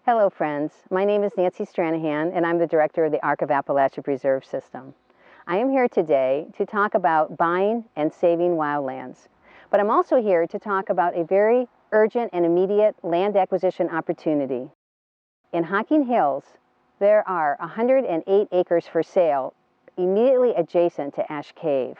Hello friends, my name is Nancy Stranahan and I'm the director of the Arc of Appalachia Preserve System. I am here today to talk about buying and saving wildlands, but I'm also here to talk about a very urgent and immediate land acquisition opportunity. In Hocking Hills, there are 108 acres for sale immediately adjacent to Ash Cave.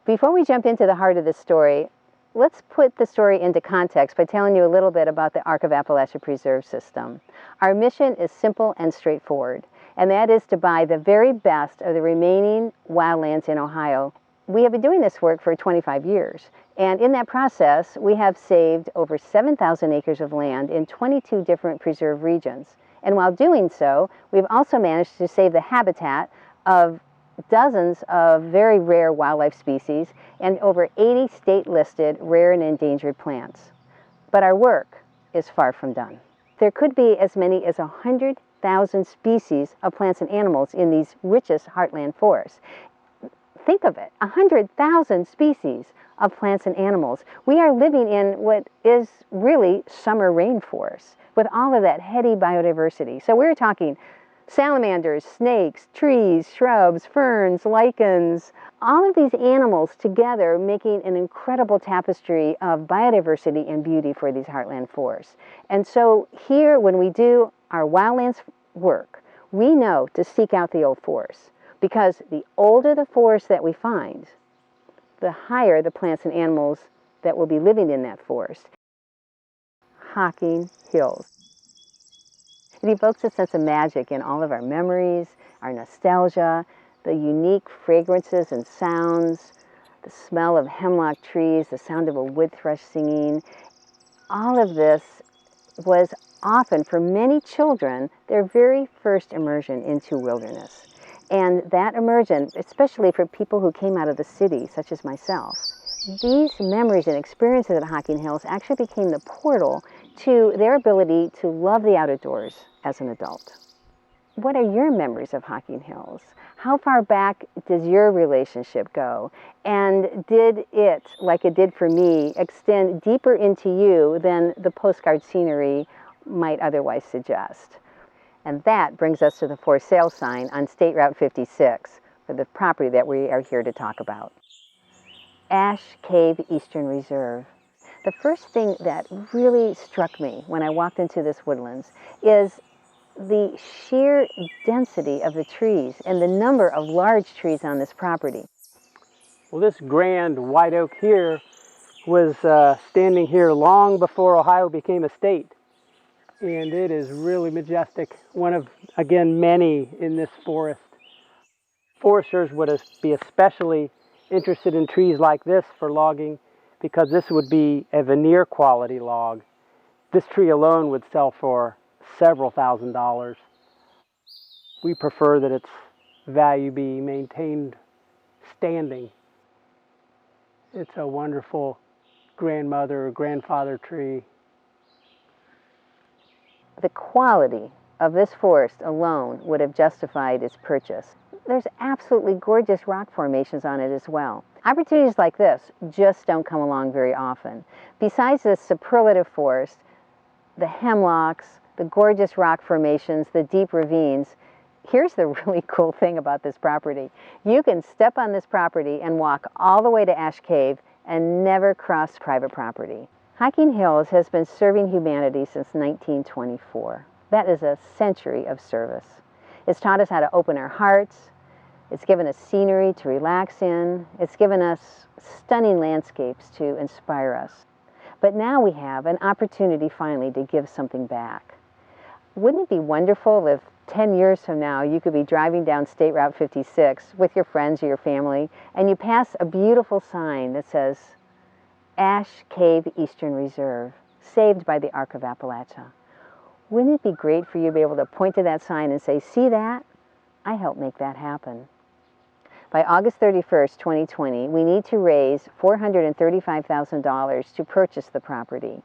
Before we jump into the heart of the story, let's put the story into context by telling you a little bit about the Arc of Appalachia Preserve System. Our mission is simple and straightforward, and that is to buy the very best of the remaining wildlands in Ohio. We have been doing this work for 25 years, and in that process, we have saved over 7,000 acres of land in 22 different preserve regions. And while doing so, we've also managed to save the habitat of dozens of very rare wildlife species and over 80 state-listed rare and endangered plants. But our work is far from done. There could be as many as 100,000 species of plants and animals in these richest heartland forests. Think of it, 100,000 species of plants and animals. We are living in what is really summer rainforests with all of that heady biodiversity. So we're talking salamanders, snakes, trees, shrubs, ferns, lichens, all of these animals together making an incredible tapestry of biodiversity and beauty for these heartland forests. And so here, when we do our wildlands work, we know to seek out the old forests, because the older the forest that we find, the higher the plants and animals that will be living in that forest. Hocking Hills. It evokes a sense of magic in all of our memories, our nostalgia, the unique fragrances and sounds, the smell of hemlock trees, the sound of a wood thrush singing. All of this was often, for many children, their very first immersion into wilderness. And that immersion, especially for people who came out of the city, such as myself, these memories and experiences at Hocking Hills actually became the portal to their ability to love the outdoors as an adult. What are your memories of Hocking Hills? How far back does your relationship go? And did it, like it did for me, extend deeper into you than the postcard scenery might otherwise suggest? And that brings us to the for sale sign on State Route 56 for the property that we are here to talk about. Ash Cave Eastern Reserve. The first thing that really struck me when I walked into this woodlands is the sheer density of the trees and the number of large trees on this property. Well, this grand white oak here was standing here long before Ohio became a state. And it is really majestic. One of, again, many in this forest. Foresters would be especially interested in trees like this for logging because this would be a veneer quality log. This tree alone would sell for several $1,000s. We prefer that its value be maintained standing. It's a wonderful grandmother or grandfather tree. The quality of this forest alone would have justified its purchase. There's absolutely gorgeous rock formations on it as well. Opportunities like this just don't come along very often. Besides this superlative forest, the hemlocks, the gorgeous rock formations, the deep ravines, here's the really cool thing about this property. You can step on this property and walk all the way to Ash Cave and never cross private property. Hocking Hills has been serving humanity since 1924. That is a century of service. It's taught us how to open our hearts. It's given us scenery to relax in. It's given us stunning landscapes to inspire us. But now we have an opportunity finally to give something back. Wouldn't it be wonderful if 10 years from now you could be driving down State Route 56 with your friends or your family and you pass a beautiful sign that says, Ash Cave Eastern Reserve, saved by the Arc of Appalachia. Wouldn't it be great for you to be able to point to that sign and say, see that? I helped make that happen. By August 31st, 2020, we need to raise $435,000 to purchase the property.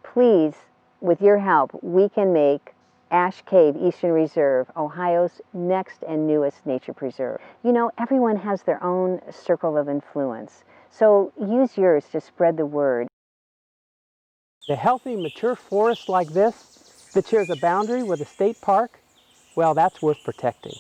Please, with your help, we can make Ash Cave Eastern Reserve Ohio's next and newest nature preserve. You know, everyone has their own circle of influence, so use yours to spread the word. A healthy, mature forest like this that shares a boundary with a state park, well, that's worth protecting.